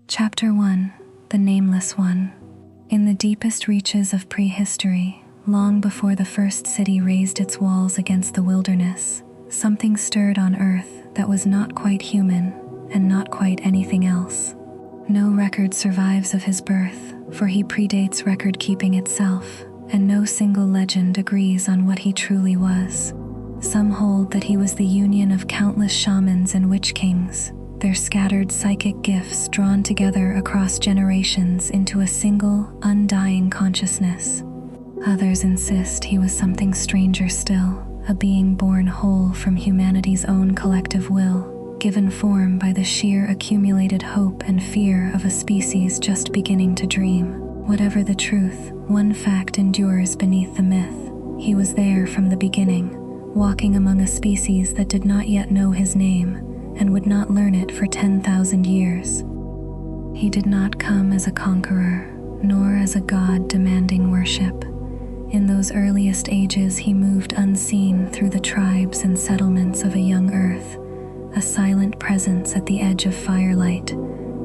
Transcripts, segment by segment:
Chapter 1: The Nameless One. In the deepest reaches of prehistory, long before the first city raised its walls against the wilderness, something stirred on Earth that was not quite human and not quite anything else. No record survives of his birth, for he predates record-keeping itself, and no single legend agrees on what he truly was. Some hold that he was the union of countless shamans and witch kings, their scattered psychic gifts drawn together across generations into a single, undying consciousness. Others insist he was something stranger still, a being born whole from humanity's own collective will, given form by the sheer accumulated hope and fear of a species just beginning to dream. Whatever the truth, one fact endures beneath the myth. He was there from the beginning, walking among a species that did not yet know his name, and would not learn it for 10,000 years. He did not come as a conqueror, nor as a god demanding worship. In those earliest ages he moved unseen through the tribes and settlements of a young earth, a silent presence at the edge of firelight,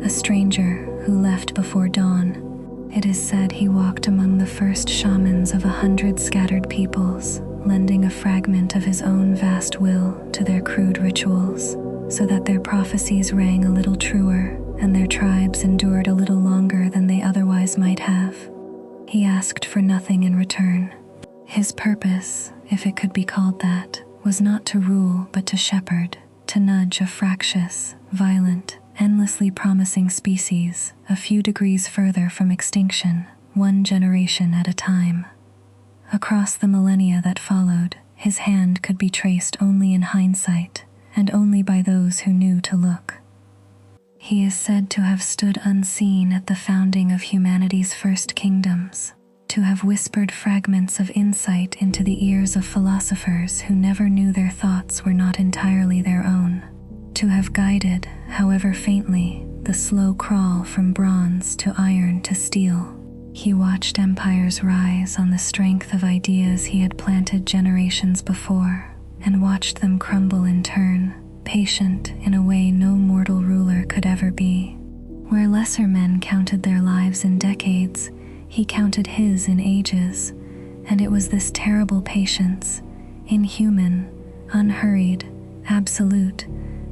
a stranger who left before dawn. It is said he walked among the first shamans of 100 scattered peoples, lending a fragment of his own vast will to their crude rituals, so that their prophecies rang a little truer and their tribes endured a little longer than they otherwise might have. He asked for nothing in return. His purpose, if it could be called that, was not to rule but to shepherd, to nudge a fractious, violent, endlessly promising species a few degrees further from extinction, one generation at a time. Across the millennia that followed, his hand could be traced only in hindsight, and only by those who knew to look. He is said to have stood unseen at the founding of humanity's first kingdoms, to have whispered fragments of insight into the ears of philosophers who never knew their thoughts were not entirely their own, to have guided, however faintly, the slow crawl from bronze to iron to steel. He watched empires rise on the strength of ideas he had planted generations before, and watched them crumble in turn, patient in a way no mortal ruler could ever be. Where lesser men counted their lives in decades, he counted his in ages, and it was this terrible patience, inhuman, unhurried, absolute,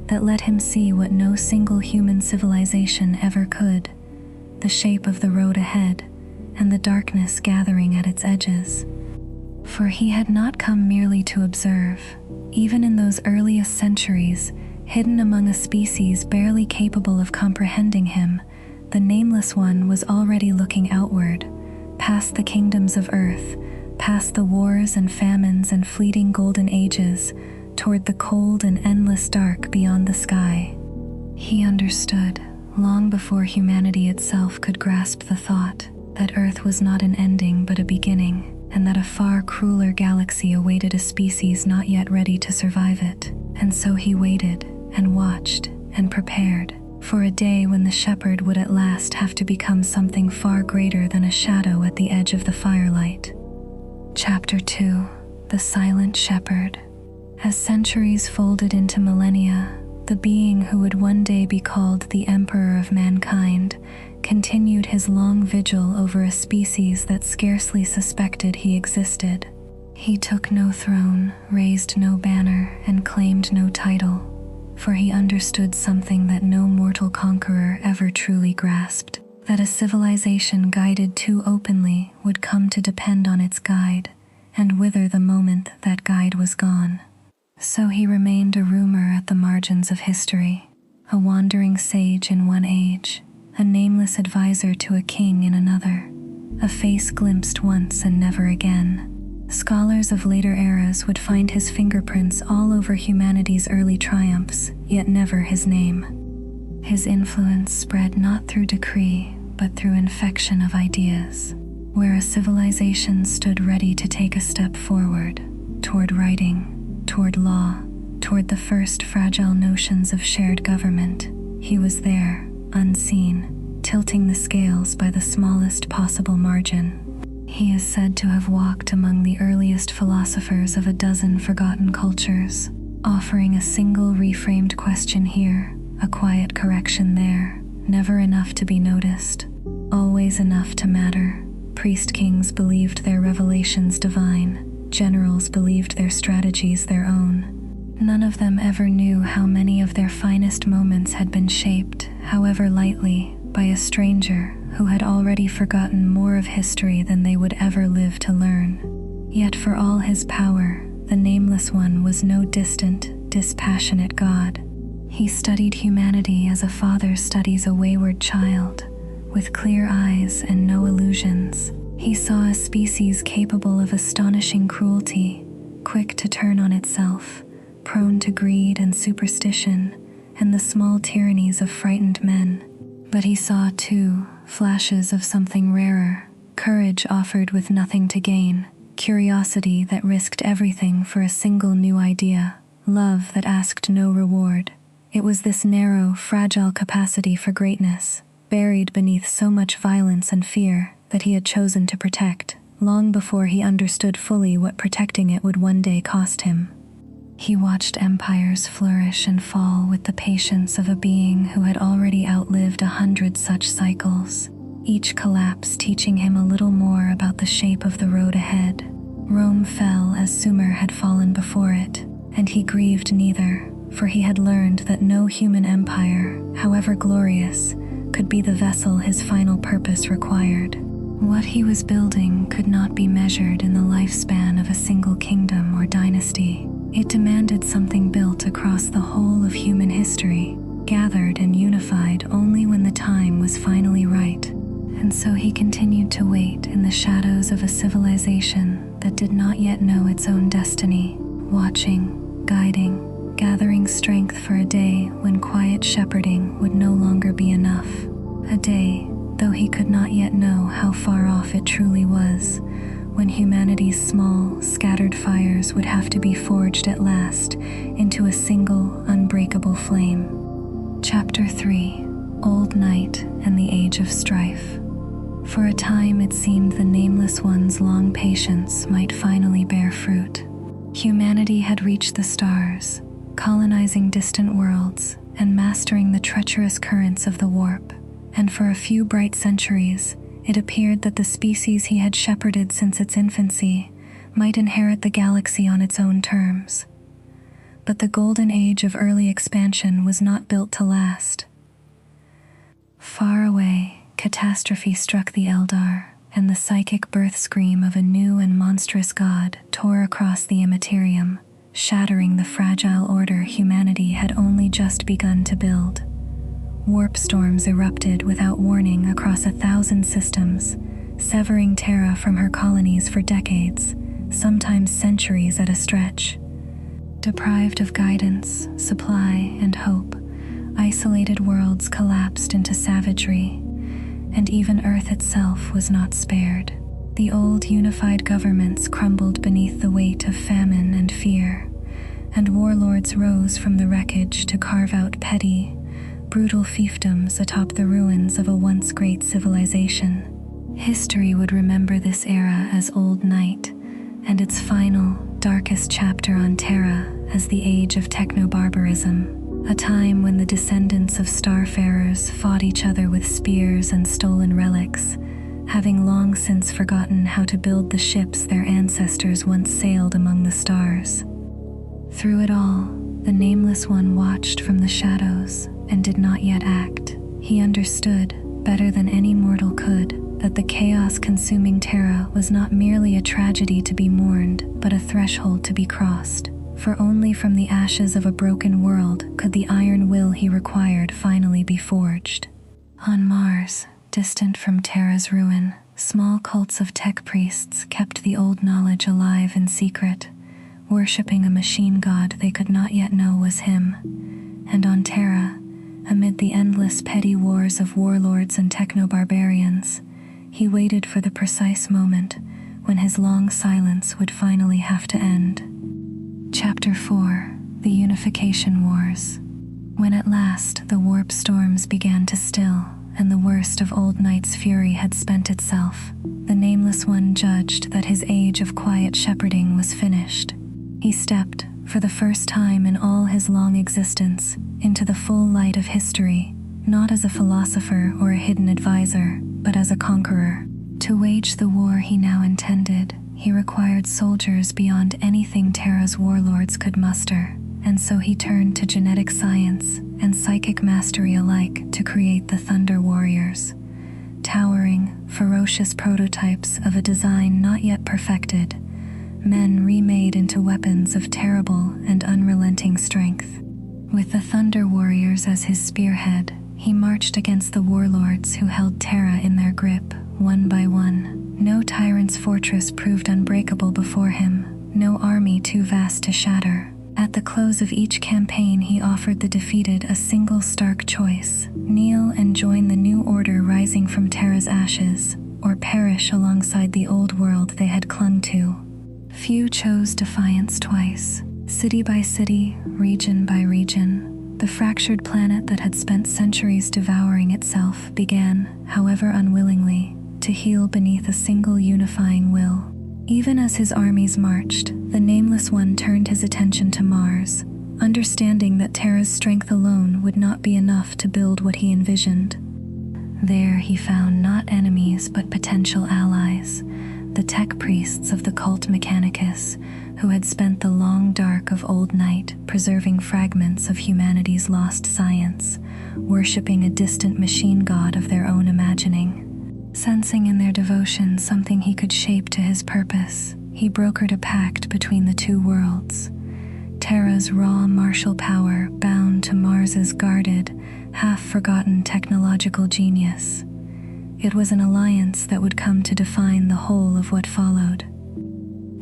that let him see what no single human civilization ever could: the shape of the road ahead, and the darkness gathering at its edges. For he had not come merely to observe. Even in those earliest centuries, hidden among a species barely capable of comprehending him, the Nameless One was already looking outward, past the kingdoms of Earth, past the wars and famines and fleeting golden ages, toward the cold and endless dark beyond the sky. He understood, long before humanity itself could grasp the thought, that Earth was not an ending but a beginning, and that a far crueler galaxy awaited a species not yet ready to survive it. And so he waited, and watched, and prepared, for a day when the shepherd would at last have to become something far greater than a shadow at the edge of the firelight. Chapter 2: The Silent Shepherd. As centuries folded into millennia, the being who would one day be called the Emperor of Mankind continued his long vigil over a species that scarcely suspected he existed. He took no throne, raised no banner, and claimed no title, for he understood something that no mortal conqueror ever truly grasped, that a civilization guided too openly would come to depend on its guide, and wither the moment that guide was gone. So he remained a rumor at the margins of history, a wandering sage in one age, a nameless advisor to a king in another, a face glimpsed once and never again. Scholars of later eras would find his fingerprints all over humanity's early triumphs, yet never his name. His influence spread not through decree, but through infection of ideas. Where a civilization stood ready to take a step forward, toward writing, toward law, toward the first fragile notions of shared government, he was there, unseen, tilting the scales by the smallest possible margin. He is said to have walked among the earliest philosophers of a dozen forgotten cultures, offering a single reframed question here, a quiet correction there, never enough to be noticed, always enough to matter. Priest kings believed their revelations divine, generals believed their strategies their own. None of them ever knew how many of their finest moments had been shaped, however lightly, by a stranger who had already forgotten more of history than they would ever live to learn. Yet for all his power, the Nameless One was no distant, dispassionate god. He studied humanity as a father studies a wayward child, with clear eyes and no illusions. He saw a species capable of astonishing cruelty, quick to turn on itself, prone to greed and superstition, and the small tyrannies of frightened men. But he saw, too, flashes of something rarer, courage offered with nothing to gain, curiosity that risked everything for a single new idea, love that asked no reward. It was this narrow, fragile capacity for greatness, buried beneath so much violence and fear, that he had chosen to protect, long before he understood fully what protecting it would one day cost him. He watched empires flourish and fall with the patience of a being who had already outlived 100 such cycles, each collapse teaching him a little more about the shape of the road ahead. Rome fell as Sumer had fallen before it, and he grieved neither, for he had learned that no human empire, however glorious, could be the vessel his final purpose required. What he was building could not be measured in the lifespan of a single kingdom or dynasty. It demanded something built across the whole of human history, gathered and unified only when the time was finally right. And so he continued to wait in the shadows of a civilization that did not yet know its own destiny, watching, guiding, gathering strength for a day when quiet shepherding would no longer be enough. A day, though he could not yet know how far off it truly was, when humanity's small, scattered fires would have to be forged at last into a single, unbreakable flame. Chapter 3: Old Night and the Age of Strife. For a time it seemed the Nameless One's long patience might finally bear fruit. Humanity had reached the stars, colonizing distant worlds and mastering the treacherous currents of the warp, and for a few bright centuries, it appeared that the species he had shepherded since its infancy might inherit the galaxy on its own terms. But the golden age of early expansion was not built to last. Far away, catastrophe struck the Eldar, and the psychic birth scream of a new and monstrous god tore across the Imperium, shattering the fragile order humanity had only just begun to build. Warp storms erupted without warning across 1,000 systems, severing Terra from her colonies for decades, sometimes centuries at a stretch. Deprived of guidance, supply, and hope, isolated worlds collapsed into savagery, and even Earth itself was not spared. The old unified governments crumbled beneath the weight of famine and fear, and warlords rose from the wreckage to carve out petty, brutal fiefdoms atop the ruins of a once great civilization. History would remember this era as Old Night, and its final, darkest chapter on Terra as the age of techno-barbarism, a time when the descendants of starfarers fought each other with spears and stolen relics, having long since forgotten how to build the ships their ancestors once sailed among the stars. Through it all, the Nameless One watched from the shadows and did not yet act. He understood, better than any mortal could, that the chaos-consuming Terra was not merely a tragedy to be mourned, but a threshold to be crossed. For only from the ashes of a broken world could the iron will he required finally be forged. On Mars, distant from Terra's ruin, small cults of tech priests kept the old knowledge alive in secret, worshipping a machine god they could not yet know was him. And on Terra, amid the endless petty wars of warlords and techno-barbarians, he waited for the precise moment when his long silence would finally have to end. Chapter 4: The Unification Wars. When at last the warp storms began to still, and the worst of Old Night's fury had spent itself, the Nameless One judged that his age of quiet shepherding was finished. He stepped, for the first time in all his long existence, into the full light of history, not as a philosopher or a hidden advisor, but as a conqueror. To wage the war he now intended, he required soldiers beyond anything Terra's warlords could muster, and so he turned to genetic science and psychic mastery alike to create the Thunder Warriors. Towering, ferocious prototypes of a design not yet perfected, men remade into weapons of terrible and unrelenting strength. With the Thunder Warriors as his spearhead, he marched against the warlords who held Terra in their grip, one by one. No tyrant's fortress proved unbreakable before him, no army too vast to shatter. At the close of each campaign, he offered the defeated a single stark choice: kneel and join the new order rising from Terra's ashes, or perish alongside the old world they had clung to. Few chose defiance twice. City by city, region by region, the fractured planet that had spent centuries devouring itself began, however unwillingly, to heal beneath a single unifying will. Even as his armies marched, the Nameless One turned his attention to Mars, understanding that Terra's strength alone would not be enough to build what he envisioned. There he found not enemies but potential allies, the tech priests of the cult Mechanicus, who had spent the long dark of old night preserving fragments of humanity's lost science, worshipping a distant machine god of their own imagining. Sensing in their devotion something he could shape to his purpose, he brokered a pact between the two worlds. Terra's raw martial power bound to Mars's guarded, half-forgotten technological genius. It was an alliance that would come to define the whole of what followed.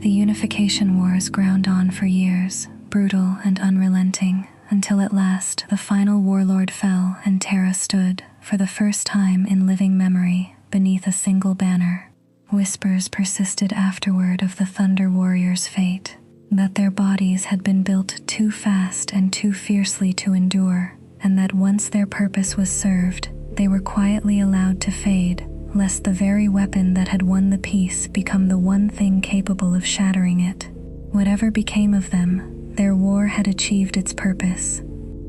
The Unification Wars ground on for years, brutal and unrelenting, until at last the final warlord fell and Terra stood, for the first time in living memory, beneath a single banner. Whispers persisted afterward of the Thunder Warriors' fate, that their bodies had been built too fast and too fiercely to endure, and that once their purpose was served, they were quietly allowed to fade, lest the very weapon that had won the peace become the one thing capable of shattering it. Whatever became of them, their war had achieved its purpose.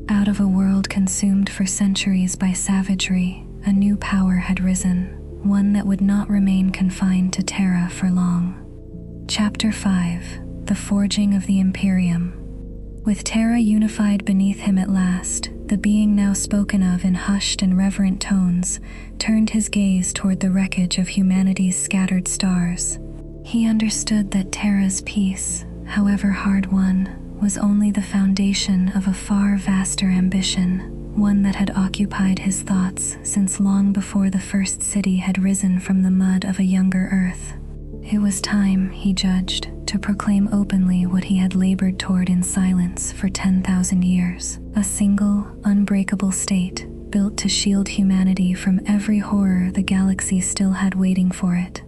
Out of a world consumed for centuries by savagery, a new power had risen, one that would not remain confined to Terra for long. Chapter 5: The Forging of the Imperium. With Terra unified beneath him at last, the being now spoken of in hushed and reverent tones turned his gaze toward the wreckage of humanity's scattered stars. He understood that Terra's peace, however hard-won, was only the foundation of a far vaster ambition, one that had occupied his thoughts since long before the first city had risen from the mud of a younger Earth. It was time, he judged, to proclaim openly what he had labored toward in silence for 10,000 years, a single, unbreakable state built to shield humanity from every horror the galaxy still had waiting for it.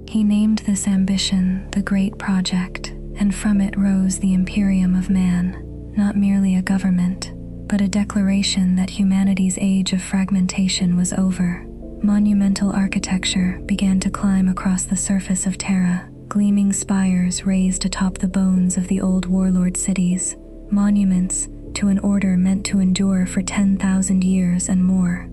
He named this ambition the Great Project, and from it rose the Imperium of Man, not merely a government, but a declaration that humanity's age of fragmentation was over. Monumental architecture began to climb across the surface of Terra, gleaming spires raised atop the bones of the old warlord cities, monuments to an order meant to endure for 10,000 years and more.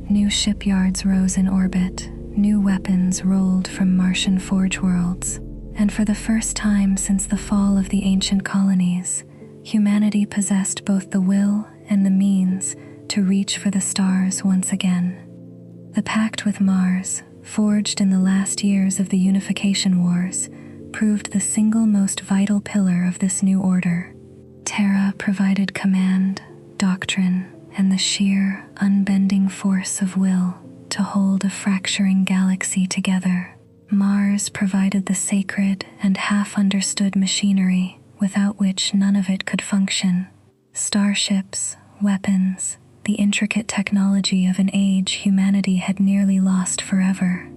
New shipyards rose in orbit, new weapons rolled from Martian forge worlds, and for the first time since the fall of the ancient colonies, humanity possessed both the will and the means to reach for the stars once again. The pact with Mars, forged in the last years of the Unification Wars, proved the single most vital pillar of this new order. Terra provided command, doctrine, and the sheer, unbending force of will to hold a fracturing galaxy together. Mars provided the sacred and half-understood machinery without which none of it could function. Starships, weapons, the intricate technology of an age humanity had nearly lost forever.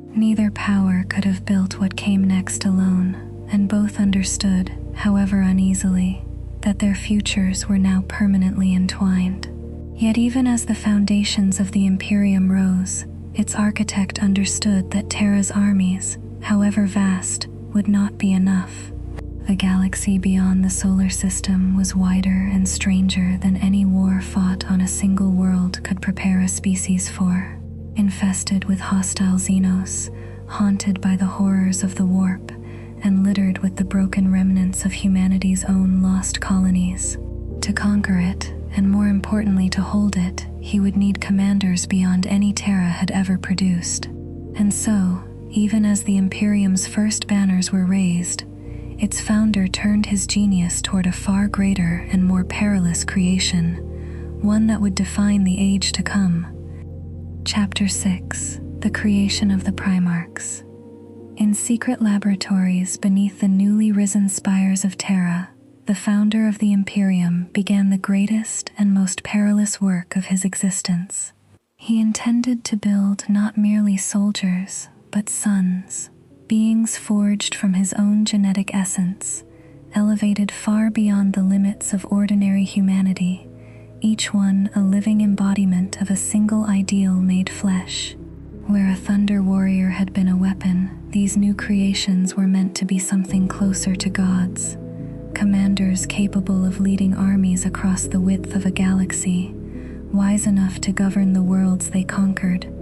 Neither power could have built what came next alone, and both understood, however uneasily, that their futures were now permanently entwined. Yet even as the foundations of the Imperium rose, its architect understood that Terra's armies, however vast, would not be enough. The galaxy beyond the solar system was wider and stranger than any war fought on a single world could prepare a species for. Infested with hostile xenos, haunted by the horrors of the warp, and littered with the broken remnants of humanity's own lost colonies. To conquer it, and more importantly to hold it, he would need commanders beyond any Terra had ever produced. And so, even as the Imperium's first banners were raised, its founder turned his genius toward a far greater and more perilous creation, one that would define the age to come. Chapter 6: The Creation of the Primarchs. In secret laboratories beneath the newly risen spires of Terra, the founder of the Imperium began the greatest and most perilous work of his existence. He intended to build not merely soldiers, but sons, beings forged from his own genetic essence, elevated far beyond the limits of ordinary humanity, each one a living embodiment of a single ideal made flesh. Where a thunder warrior had been a weapon, these new creations were meant to be something closer to gods, commanders capable of leading armies across the width of a galaxy, wise enough to govern the worlds they conquered,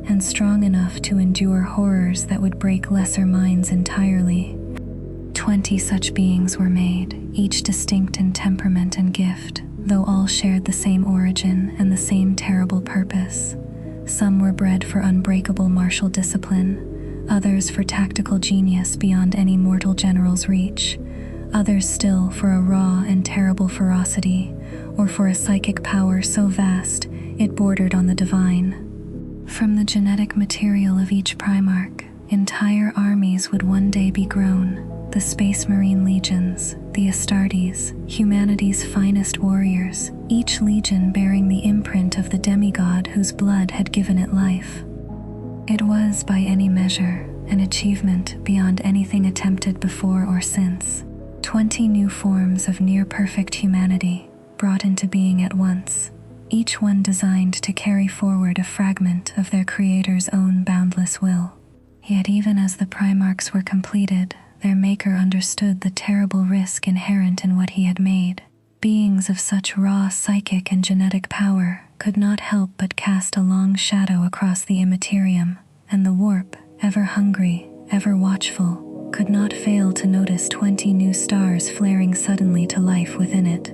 and strong enough to endure horrors that would break lesser minds entirely. 20 such beings were made, each distinct in temperament and gift, though all shared the same origin and the same terrible purpose. Some were bred for unbreakable martial discipline, others for tactical genius beyond any mortal general's reach, others still for a raw and terrible ferocity, or for a psychic power so vast it bordered on the divine. From the genetic material of each Primarch, entire armies would one day be grown. The Space Marine legions, the Astartes, humanity's finest warriors, each legion bearing the imprint of the demigod whose blood had given it life. It was, by any measure, an achievement beyond anything attempted before or since. 20 new forms of near-perfect humanity, brought into being at once, each one designed to carry forward a fragment of their creator's own boundless will. Yet even as the Primarchs were completed, their maker understood the terrible risk inherent in what he had made. Beings of such raw psychic and genetic power could not help but cast a long shadow across the immaterium, and the warp, ever hungry, ever watchful, could not fail to notice 20 new stars flaring suddenly to life within it.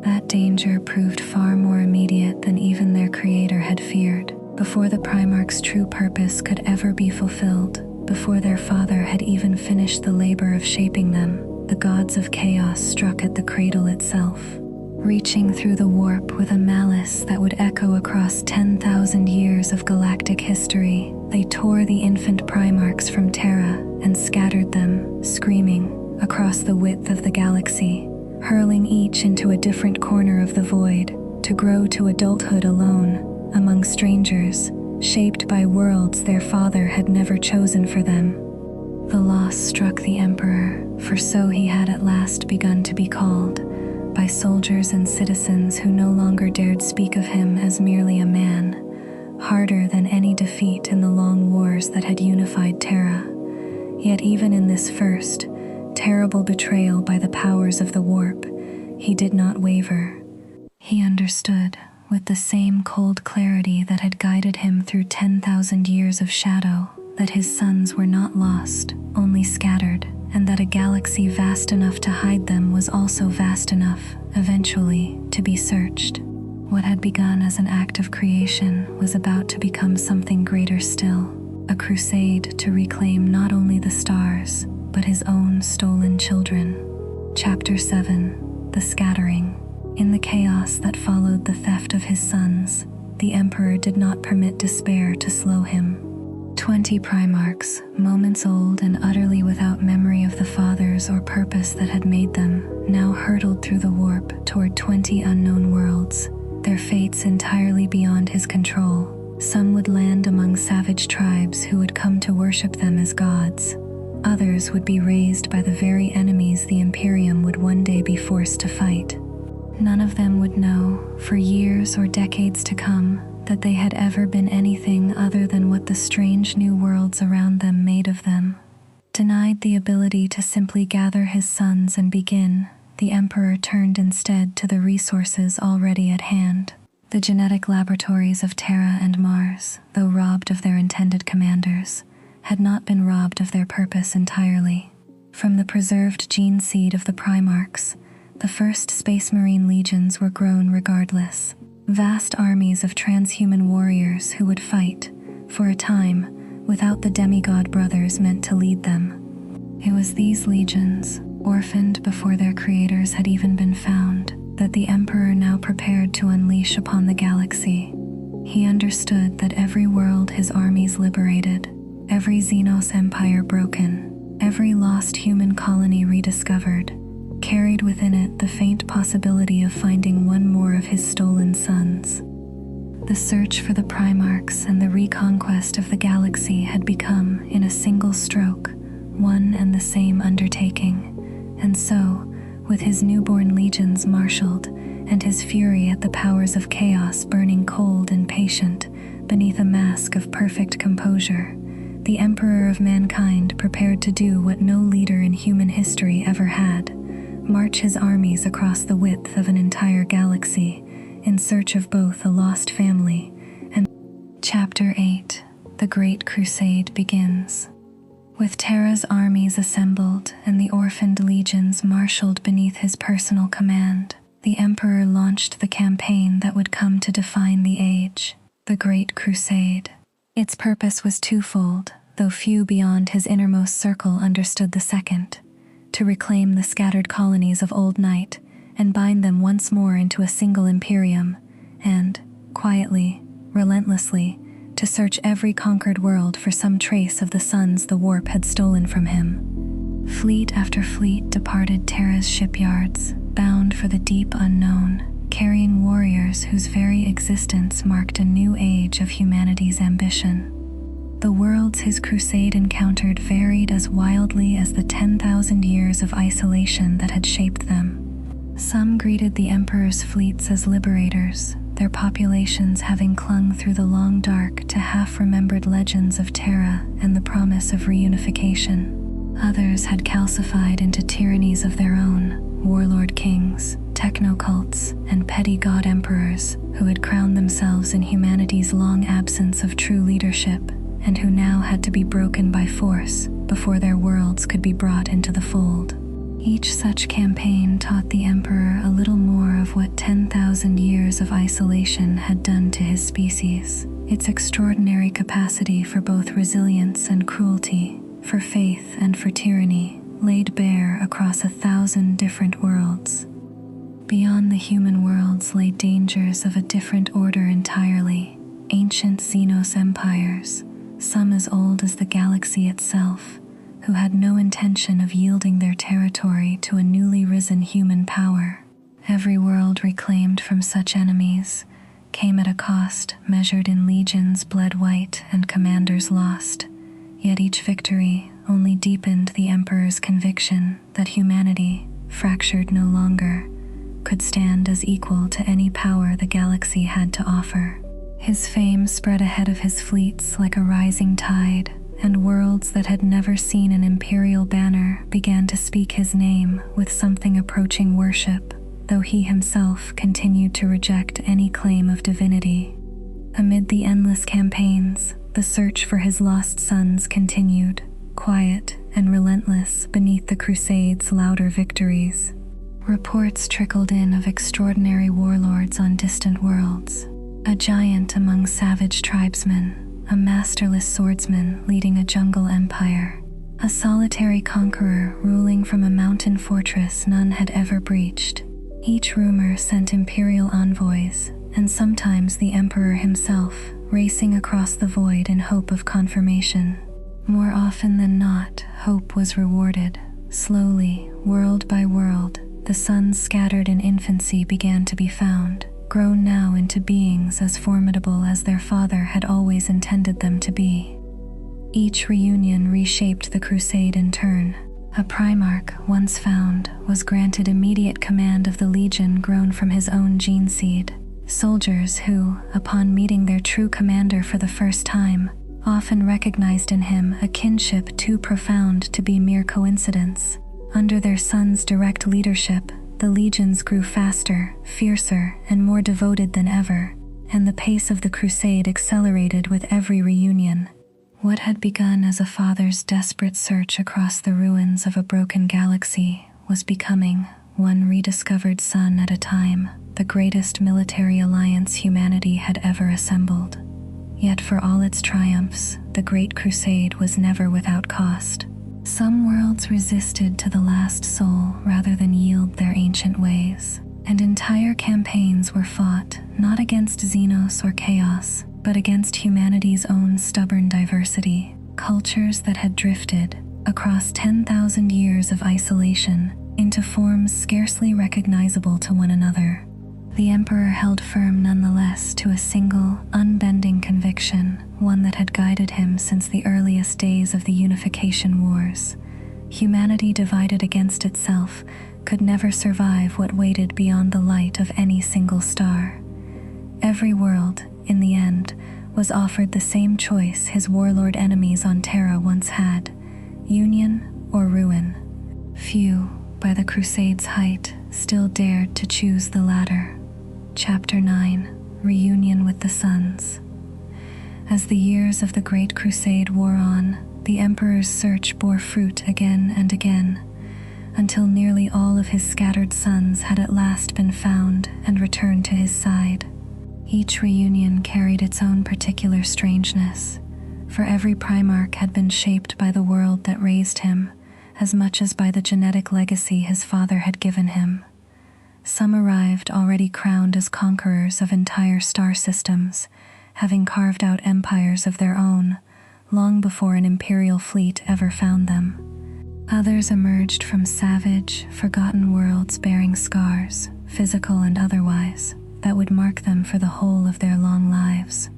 That danger proved far more immediate than even their creator had feared. Before the Primarch's true purpose could ever be fulfilled, before their father had even finished the labor of shaping them, the gods of chaos struck at the cradle itself. Reaching through the warp with a malice that would echo across 10,000 years of galactic history, they tore the infant Primarchs from Terra and scattered them, screaming, across the width of the galaxy, hurling each into a different corner of the void, to grow to adulthood alone, among strangers, shaped by worlds their father had never chosen for them. The loss struck the Emperor, for so he had at last begun to be called, by soldiers and citizens who no longer dared speak of him as merely a man, harder than any defeat in the long wars that had unified Terra. Yet even in this first, terrible betrayal by the powers of the warp, he did not waver. He understood, with the same cold clarity that had guided him through 10,000 years of shadow, that his sons were not lost, only scattered, and that a galaxy vast enough to hide them was also vast enough, eventually, to be searched. What had begun as an act of creation was about to become something greater still, a crusade to reclaim not only the stars, but his own stolen children. Chapter 7: The Scattering. In the chaos that followed the theft of his sons, the Emperor did not permit despair to slow him. 20 Primarchs, moments old and utterly without memory of the fathers or purpose that had made them, now hurtled through the warp toward 20 unknown worlds, their fates entirely beyond his control. Some would land among savage tribes who would come to worship them as gods. Others would be raised by the very enemies the Imperium would one day be forced to fight. None of them would know, for years or decades to come, that they had ever been anything other than what the strange new worlds around them made of them. Denied the ability to simply gather his sons and begin, the Emperor turned instead to the resources already at hand. The genetic laboratories of Terra and Mars, though robbed of their intended commanders, had not been robbed of their purpose entirely. From the preserved gene seed of the Primarchs, the first Space Marine legions were grown regardless. Vast armies of transhuman warriors who would fight, for a time, without the demigod brothers meant to lead them. It was these legions, orphaned before their creators had even been found, that the Emperor now prepared to unleash upon the galaxy. He understood that every world his armies liberated, every Xenos empire broken, every lost human colony rediscovered, carried within it the faint possibility of finding one more of his stolen sons. The search for the Primarchs and the reconquest of the galaxy had become, in a single stroke, one and the same undertaking, and so, with his newborn legions marshaled, and his fury at the powers of chaos burning cold and patient beneath a mask of perfect composure, the Emperor of mankind prepared to do what no leader in human history ever had: march his armies across the width of an entire galaxy in search of both a lost family and... Chapter 8: The Great Crusade begins. With Terra's armies assembled and the orphaned legions marshaled beneath his personal command, the Emperor launched the campaign that would come to define the age, the Great Crusade. Its purpose was twofold, though few beyond his innermost circle understood the second: to reclaim the scattered colonies of Old Night and bind them once more into a single Imperium, and, quietly, relentlessly, to search every conquered world for some trace of the sons the warp had stolen from him. Fleet after fleet departed Terra's shipyards, bound for the deep unknown, carrying warriors whose very existence marked a new age of humanity's ambition. The worlds his crusade encountered varied as wildly as the 10,000 years of isolation that had shaped them. Some greeted the Emperor's fleets as liberators, their populations having clung through the long dark to half-remembered legends of Terra and the promise of reunification. Others had calcified into tyrannies of their own, warlord kings, technocults, and petty god emperors who had crowned themselves in humanity's long absence of true leadership, and who now had to be broken by force before their worlds could be brought into the fold. Each such campaign taught the Emperor a little more of what 10,000 years of isolation had done to his species, its extraordinary capacity for both resilience and cruelty, for faith and for tyranny, laid bare across 1,000 different worlds. Beyond the human worlds lay dangers of a different order entirely, ancient Xenos empires, some as old as the galaxy itself, who had no intention of yielding their territory to a newly risen human power. Every world reclaimed from such enemies came at a cost measured in legions bled white and commanders lost, yet each victory only deepened the Emperor's conviction that humanity, fractured no longer, could stand as equal to any power the galaxy had to offer. His fame spread ahead of his fleets like a rising tide, and worlds that had never seen an Imperial banner began to speak his name with something approaching worship, though he himself continued to reject any claim of divinity. Amid the endless campaigns, the search for his lost sons continued, quiet and relentless beneath the Crusade's louder victories. Reports trickled in of extraordinary warlords on distant worlds, a giant among savage tribesmen, a masterless swordsman leading a jungle empire, a solitary conqueror ruling from a mountain fortress none had ever breached. Each rumor sent Imperial envoys, and sometimes the Emperor himself, racing across the void in hope of confirmation. More often than not, hope was rewarded. Slowly, world by world, the sons scattered in infancy began to be found, grown now into beings as formidable as their father had always intended them to be. Each reunion reshaped the crusade in turn. A Primarch, once found, was granted immediate command of the legion grown from his own gene seed. Soldiers who, upon meeting their true commander for the first time, often recognized in him a kinship too profound to be mere coincidence. Under their son's direct leadership, the legions grew faster, fiercer, and more devoted than ever, and the pace of the crusade accelerated with every reunion. What had begun as a father's desperate search across the ruins of a broken galaxy was becoming, one rediscovered son at a time, the greatest military alliance humanity had ever assembled. Yet for all its triumphs, the Great Crusade was never without cost. Some worlds resisted to the last soul rather than yield their ancient ways, and entire campaigns were fought not against Xenos or chaos, but against humanity's own stubborn diversity, cultures that had drifted across 10,000 years of isolation into forms scarcely recognizable to one another. The Emperor held firm nonetheless to a single, unbending conviction, one that had guided him since the earliest days of the Unification Wars. Humanity divided against itself could never survive what waited beyond the light of any single star. Every world, in the end, was offered the same choice his warlord enemies on Terra once had: union or ruin. Few, by the Crusade's height, still dared to choose the latter. Chapter 9: Reunion with the Sons. As the years of the Great Crusade wore on, the Emperor's search bore fruit again and again, until nearly all of his scattered sons had at last been found and returned to his side. Each reunion carried its own particular strangeness, for every Primarch had been shaped by the world that raised him, as much as by the genetic legacy his father had given him. Some arrived already crowned as conquerors of entire star systems, having carved out empires of their own, long before an Imperial fleet ever found them. Others emerged from savage, forgotten worlds bearing scars, physical and otherwise, that would mark them for the whole of their long lives.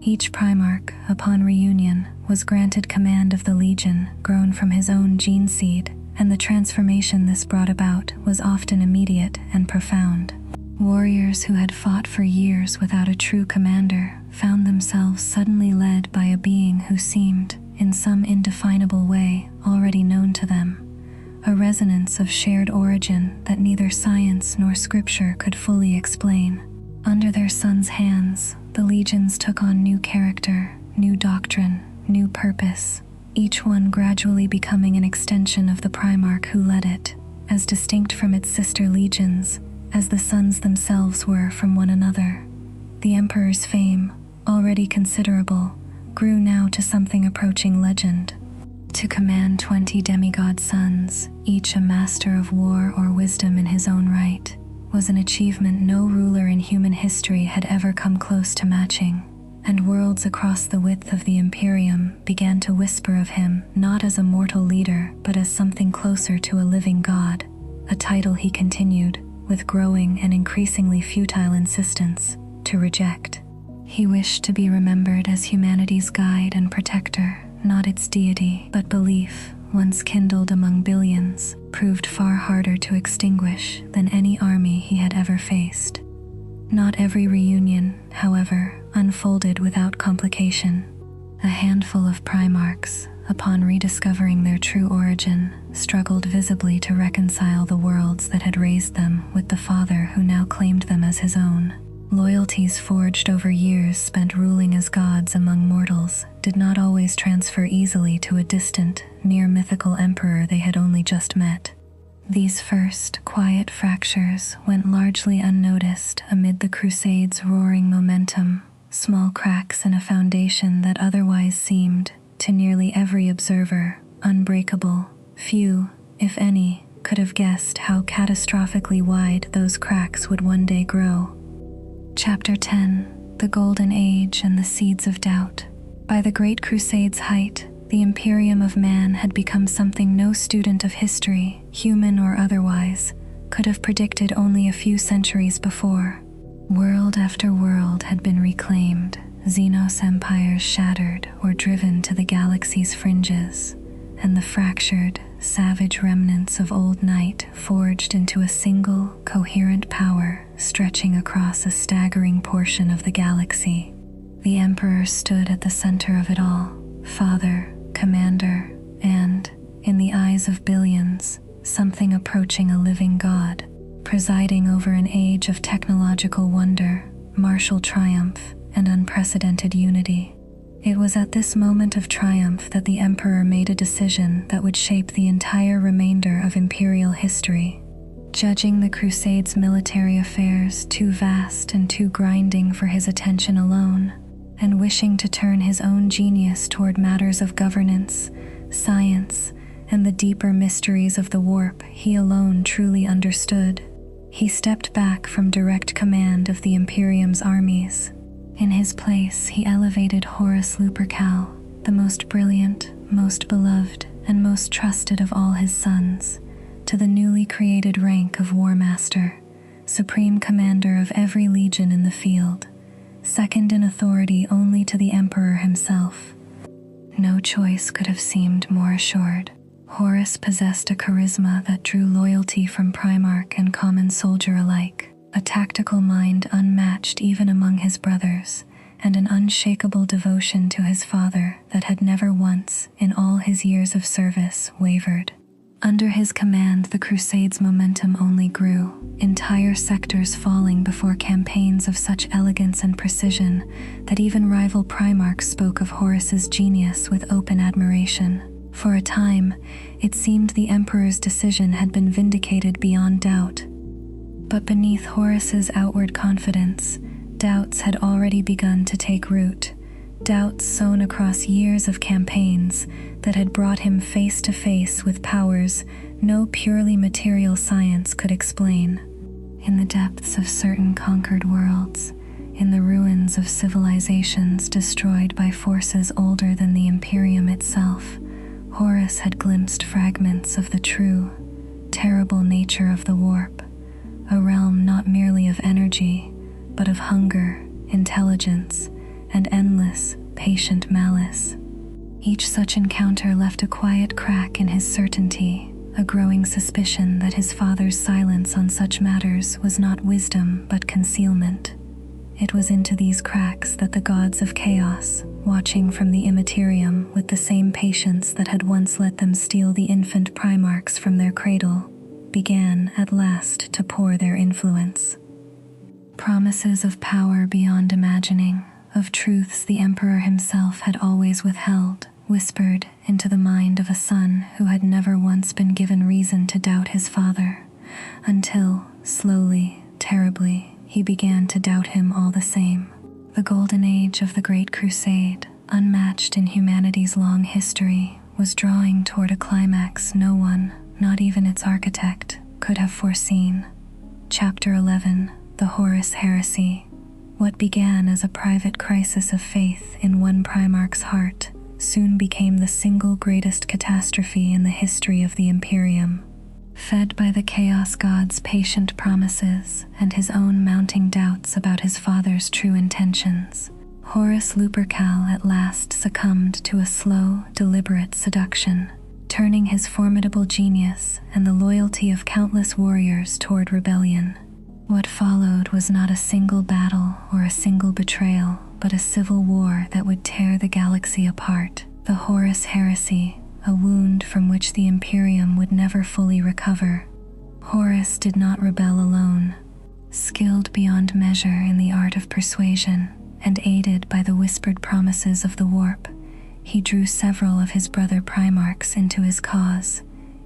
Each Primarch, upon reunion, was granted command of the Legion grown from his own gene seed, and the transformation this brought about was often immediate and profound. Warriors who had fought for years without a true commander found themselves suddenly led by a being who seemed, in some indefinable way, already known to them, a resonance of shared origin that neither science nor scripture could fully explain. Under their sons' hands, the legions took on new character, new doctrine, new purpose, each one gradually becoming an extension of the Primarch who led it, as distinct from its sister legions as the sons themselves were from one another. The Emperor's fame, already considerable, grew now to something approaching legend. To command 20 demigod sons, each a master of war or wisdom in his own right, was an achievement no ruler in human history had ever come close to matching, and worlds across the width of the Imperium began to whisper of him not as a mortal leader but as something closer to a living god, a title he continued, with growing and increasingly futile insistence, to reject. He wished to be remembered as humanity's guide and protector, not its deity, but belief, once kindled among billions, proved far harder to extinguish than any army he had ever faced. Not every reunion, however, unfolded without complication. A handful of Primarchs, upon rediscovering their true origin, struggled visibly to reconcile the worlds that had raised them with the father who now claimed them as his own. Loyalties forged over years spent ruling as gods among mortals did not always transfer easily to a distant, near-mythical emperor they had only just met. These first, quiet fractures went largely unnoticed amid the Crusade's roaring momentum, small cracks in a foundation that otherwise seemed, to nearly every observer, unbreakable. Few, if any, could have guessed how catastrophically wide those cracks would one day grow. Chapter 10: The Golden Age and the Seeds of Doubt. By the Great Crusade's height, the Imperium of man had become something no student of history, human or otherwise, could have predicted only a few centuries before. World after world had been reclaimed, Xenos empires shattered or driven to the galaxy's fringes, and the fractured, savage remnants of old night forged into a single, coherent power stretching across a staggering portion of the galaxy. The Emperor stood at the center of it all, father, commander, and, in the eyes of billions, something approaching a living god, presiding over an age of technological wonder, martial triumph, and unprecedented unity. It was at this moment of triumph that the Emperor made a decision that would shape the entire remainder of Imperial history. Judging the Crusade's military affairs too vast and too grinding for his attention alone, and wishing to turn his own genius toward matters of governance, science, and the deeper mysteries of the warp he alone truly understood, he stepped back from direct command of the Imperium's armies. In his place, he elevated Horus Lupercal, the most brilliant, most beloved, and most trusted of all his sons, to the newly created rank of War Master, supreme commander of every legion in the field, second in authority only to the Emperor himself. No choice could have seemed more assured. Horus possessed a charisma that drew loyalty from Primarch and common soldier alike, a tactical mind unmatched even among his brothers, and an unshakable devotion to his father that had never once, in all his years of service, wavered. Under his command, the Crusade's momentum only grew, entire sectors falling before campaigns of such elegance and precision that even rival Primarchs spoke of Horus's genius with open admiration. For a time, it seemed the Emperor's decision had been vindicated beyond doubt. But beneath Horus's outward confidence, doubts had already begun to take root, doubts sown across years of campaigns that had brought him face to face with powers no purely material science could explain. In the depths of certain conquered worlds, in the ruins of civilizations destroyed by forces older than the Imperium itself, Horus had glimpsed fragments of the true, terrible nature of the warp, a realm not merely of energy, but of hunger, intelligence, and endless, patient malice. Each such encounter left a quiet crack in his certainty, a growing suspicion that his father's silence on such matters was not wisdom but concealment. It was into these cracks that the gods of chaos, watching from the immaterium with the same patience that had once let them steal the infant Primarchs from their cradle, began at last to pour their influence. Promises of power beyond imagining, of truths the Emperor himself had always withheld, whispered into the mind of a son who had never once been given reason to doubt his father, until, slowly, terribly, he began to doubt him all the same. The golden age of the Great Crusade, unmatched in humanity's long history, was drawing toward a climax no one, not even its architect, could have foreseen. Chapter 11, The Horus Heresy. What began as a private crisis of faith in one Primarch's heart soon became the single greatest catastrophe in the history of the Imperium. Fed by the Chaos God's patient promises and his own mounting doubts about his father's true intentions, Horus Lupercal at last succumbed to a slow, deliberate seduction, turning his formidable genius and the loyalty of countless warriors toward rebellion. What followed was not a single battle or a single betrayal, but a civil war that would tear the galaxy apart. The Horus Heresy, a wound from which the Imperium would never fully recover. Horus did not rebel alone. Skilled beyond measure in the art of persuasion, and aided by the whispered promises of the warp, he drew several of his brother Primarchs into his cause,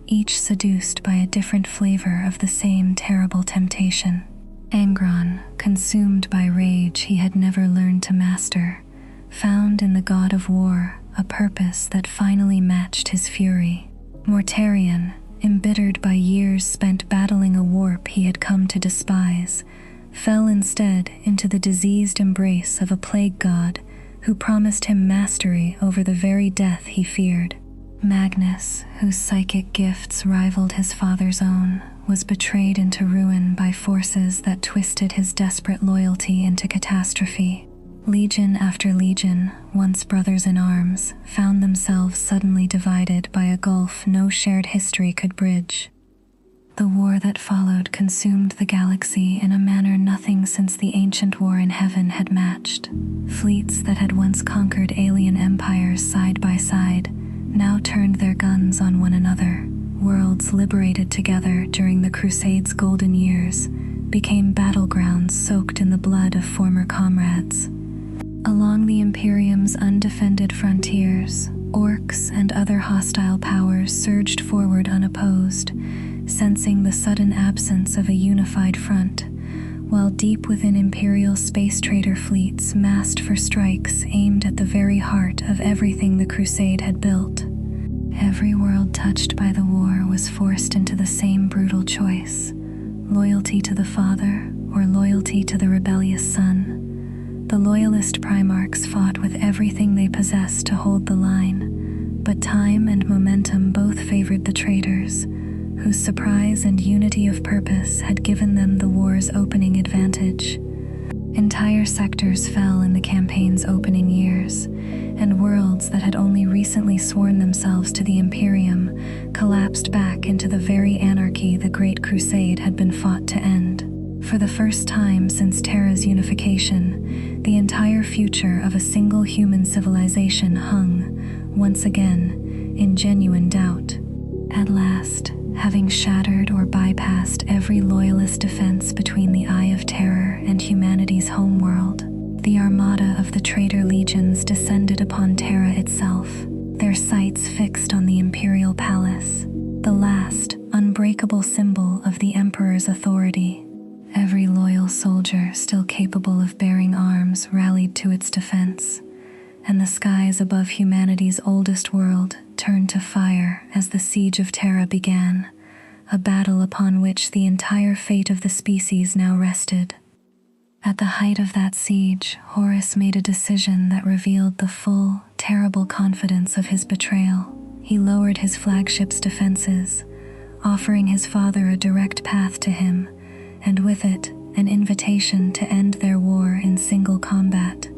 each seduced by a different flavor of the same terrible temptation. Angron, consumed by rage he had never learned to master, found in the god of war a purpose that finally matched his fury. Mortarion, embittered by years spent battling a warp he had come to despise, fell instead into the diseased embrace of a plague god who promised him mastery over the very death he feared. Magnus, whose psychic gifts rivaled his father's own, was betrayed into ruin by forces that twisted his desperate loyalty into catastrophe. Legion after legion, once brothers in arms, found themselves suddenly divided by a gulf no shared history could bridge. The war that followed consumed the galaxy in a manner nothing since the ancient war in heaven had matched. Fleets that had once conquered alien empires side by side now turned their guns on one another. Worlds liberated together during the Crusade's golden years became battlegrounds soaked in the blood of former comrades. Along the Imperium's undefended frontiers, orcs and other hostile powers surged forward unopposed, sensing the sudden absence of a unified front, while deep within Imperial space trader fleets massed for strikes aimed at the very heart of everything the Crusade had built. Every world touched by the war was forced into the same brutal choice: loyalty to the father or loyalty to the rebellious son. The loyalist Primarchs fought with everything they possessed to hold the line, but time and momentum both favored the traitors, whose surprise and unity of purpose had given them the war's opening advantage. Entire sectors fell in the campaign's opening years, and worlds that had only recently sworn themselves to the Imperium collapsed back into the very anarchy the Great Crusade had been fought to end. For the first time since Terra's unification, the entire future of a single human civilization hung, once again, in genuine doubt. At last, having shattered or bypassed every loyalist defense between the Eye of Terror and humanity's homeworld, the armada of the traitor legions descended upon Terra itself, their sights fixed on the Imperial Palace, the last, unbreakable symbol of the Emperor's authority. Every loyal soldier still capable of bearing arms rallied to its defense, and the skies above humanity's oldest world turned to fire as the siege of Terra began, a battle upon which the entire fate of the species now rested. At the height of that siege, Horus made a decision that revealed the full, terrible confidence of his betrayal. He lowered his flagship's defenses, offering his father a direct path to him, and with it, an invitation to end their war in single combat.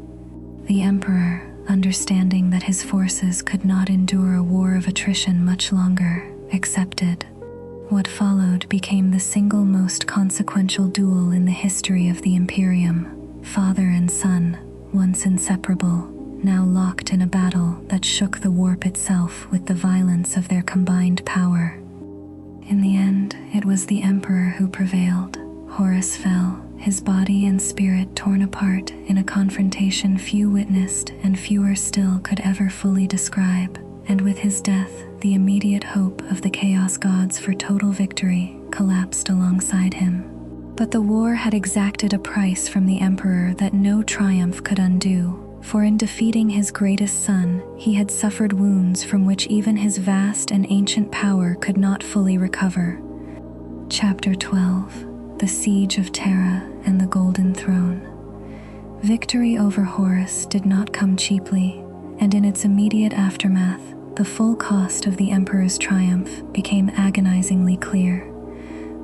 The Emperor, understanding that his forces could not endure a war of attrition much longer, accepted. What followed became the single most consequential duel in the history of the Imperium. Father and son, once inseparable, now locked in a battle that shook the warp itself with the violence of their combined power. In the end, it was the Emperor who prevailed. Horus fell, his body and spirit torn apart in a confrontation few witnessed and fewer still could ever fully describe, and with his death, the immediate hope of the Chaos Gods for total victory collapsed alongside him. But the war had exacted a price from the Emperor that no triumph could undo, for in defeating his greatest son, he had suffered wounds from which even his vast and ancient power could not fully recover. Chapter 12. The Siege of Terra and the Golden Throne. Victory over Horus did not come cheaply, and in its immediate aftermath, the full cost of the Emperor's triumph became agonizingly clear.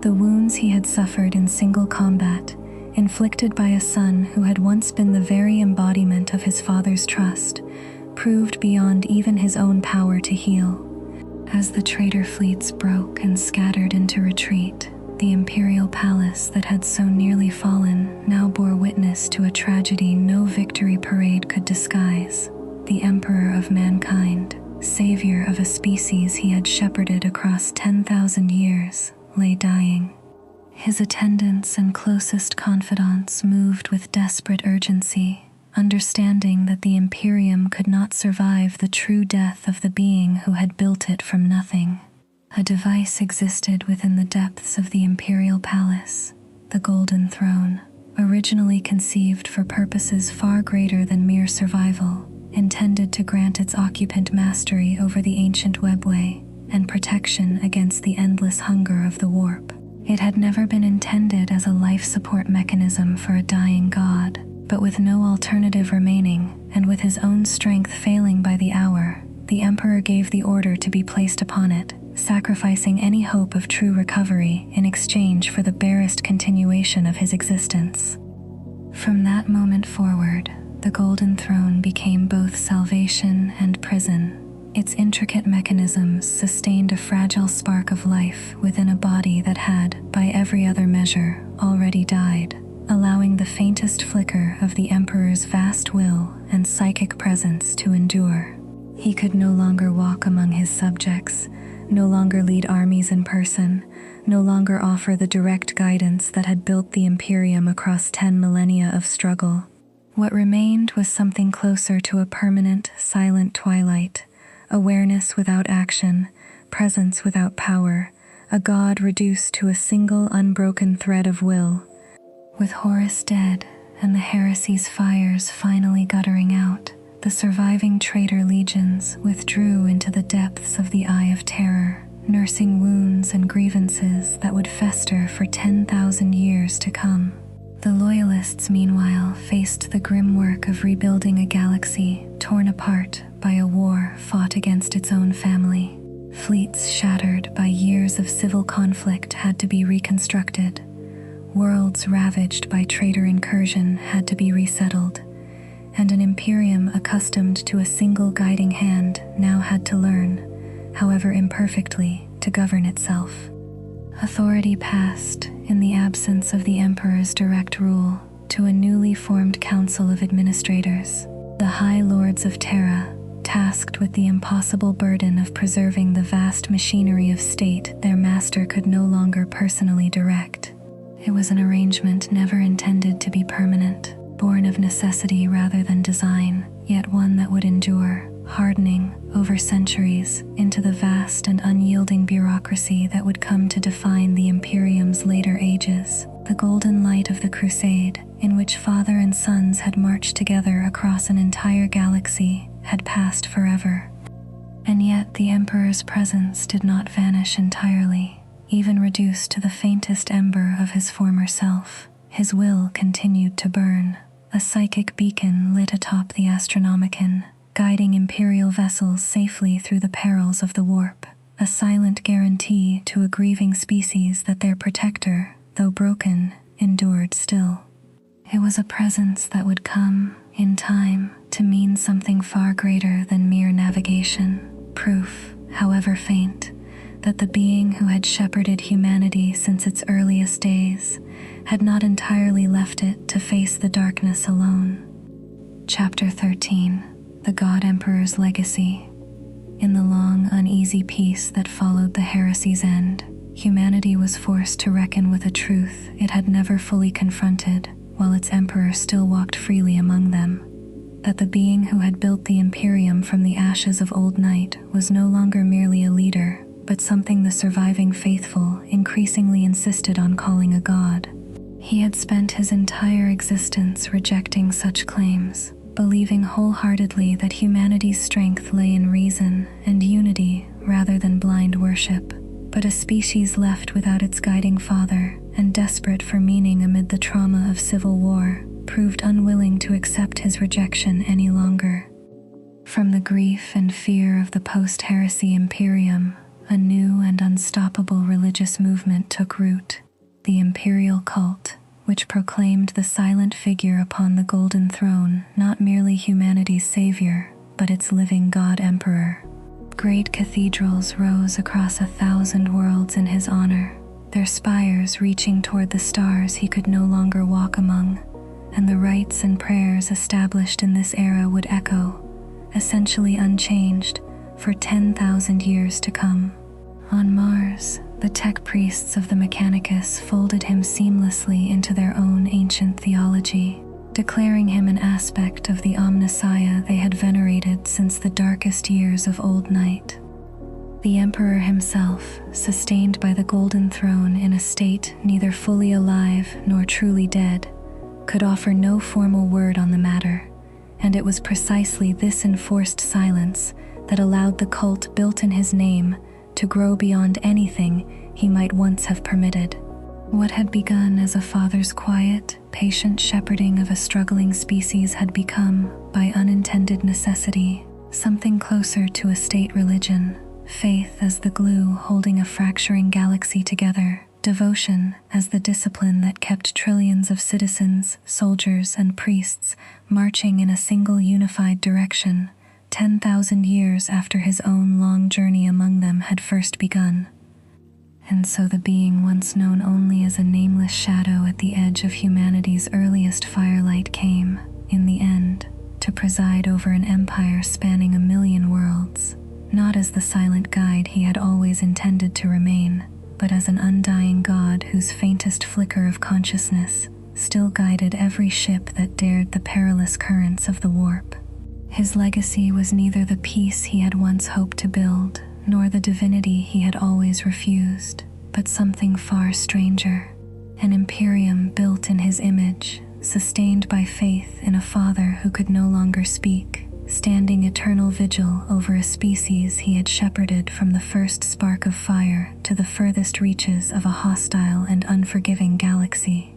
The wounds he had suffered in single combat, inflicted by a son who had once been the very embodiment of his father's trust, proved beyond even his own power to heal. As the traitor fleets broke and scattered into retreat, the Imperial Palace that had so nearly fallen now bore witness to a tragedy no victory parade could disguise. The Emperor of mankind, savior of a species he had shepherded across 10,000 years, lay dying. His attendants and closest confidants moved with desperate urgency, understanding that the Imperium could not survive the true death of the being who had built it from nothing. A device existed within the depths of the Imperial Palace, the Golden Throne, originally conceived for purposes far greater than mere survival, intended to grant its occupant mastery over the ancient webway and protection against the endless hunger of the warp. It had never been intended as a life support mechanism for a dying god, but with no alternative remaining, and with his own strength failing by the hour, the Emperor gave the order to be placed upon it, sacrificing any hope of true recovery in exchange for the barest continuation of his existence. From that moment forward, the Golden Throne became both salvation and prison. Its intricate mechanisms sustained a fragile spark of life within a body that had, by every other measure, already died, allowing the faintest flicker of the Emperor's vast will and psychic presence to endure. He could no longer walk among his subjects, no longer lead armies in person, no longer offer the direct guidance that had built the Imperium across 10 millennia of struggle. What remained was something closer to a permanent, silent twilight, awareness without action, presence without power, a god reduced to a single unbroken thread of will. With Horus dead and the Heresy's fires finally guttering out, the surviving traitor legions withdrew into the depths of the Eye of Terror, nursing wounds and grievances that would fester for 10,000 years to come. The Loyalists, meanwhile, faced the grim work of rebuilding a galaxy torn apart by a war fought against its own family. Fleets shattered by years of civil conflict had to be reconstructed. Worlds ravaged by traitor incursion had to be resettled. And an Imperium accustomed to a single guiding hand now had to learn, however imperfectly, to govern itself. Authority passed, in the absence of the Emperor's direct rule, to a newly formed council of administrators, the High Lords of Terra, tasked with the impossible burden of preserving the vast machinery of state their master could no longer personally direct. It was an arrangement never intended to be permanent, born of necessity rather than design, yet one that would endure, hardening over centuries into the vast and unyielding bureaucracy that would come to define the Imperium's later ages. The golden light of the Crusade, in which father and sons had marched together across an entire galaxy, had passed forever. And yet the Emperor's presence did not vanish entirely, even reduced to the faintest ember of his former self. His will continued to burn, a psychic beacon lit atop the Astronomicon, guiding Imperial vessels safely through the perils of the warp, a silent guarantee to a grieving species that their protector, though broken, endured still. It was a presence that would come, in time, to mean something far greater than mere navigation, proof, however faint, that the being who had shepherded humanity since its earliest days had not entirely left it to face the darkness alone. Chapter 13. The God Emperor's Legacy. In the long, uneasy peace that followed the Heresy's end, humanity was forced to reckon with a truth it had never fully confronted, while its emperor still walked freely among them: that the being who had built the Imperium from the ashes of old night was no longer merely a leader, but something the surviving faithful increasingly insisted on calling a god. He had spent his entire existence rejecting such claims, believing wholeheartedly that humanity's strength lay in reason and unity rather than blind worship. But a species left without its guiding father and desperate for meaning amid the trauma of civil war proved unwilling to accept his rejection any longer. From the grief and fear of the post-heresy Imperium, a new and unstoppable religious movement took root, the Imperial cult, which proclaimed the silent figure upon the golden throne not merely humanity's savior, but its living God Emperor. Great cathedrals rose across 1,000 worlds in his honor, their spires reaching toward the stars he could no longer walk among, and the rites and prayers established in this era would echo, essentially unchanged, for 10,000 years to come. On Mars, the tech priests of the Mechanicus folded him seamlessly into their own ancient theology, declaring him an aspect of the Omnissiah they had venerated since the darkest years of Old Night. The Emperor himself, sustained by the Golden Throne in a state neither fully alive nor truly dead, could offer no formal word on the matter, and it was precisely this enforced silence that allowed the cult built in his name to grow beyond anything he might once have permitted. What had begun as a father's quiet, patient shepherding of a struggling species had become, by unintended necessity, something closer to a state religion, faith as the glue holding a fracturing galaxy together, devotion as the discipline that kept trillions of citizens, soldiers, and priests marching in a single unified direction, 10,000 years after his own long journey among them had first begun. And so the being once known only as a nameless shadow at the edge of humanity's earliest firelight came, in the end, to preside over an empire spanning 1,000,000 worlds, not as the silent guide he had always intended to remain, but as an undying god whose faintest flicker of consciousness still guided every ship that dared the perilous currents of the warp. His legacy was neither the peace he had once hoped to build, nor the divinity he had always refused, but something far stranger, an Imperium built in his image, sustained by faith in a father who could no longer speak, standing eternal vigil over a species he had shepherded from the first spark of fire to the furthest reaches of a hostile and unforgiving galaxy.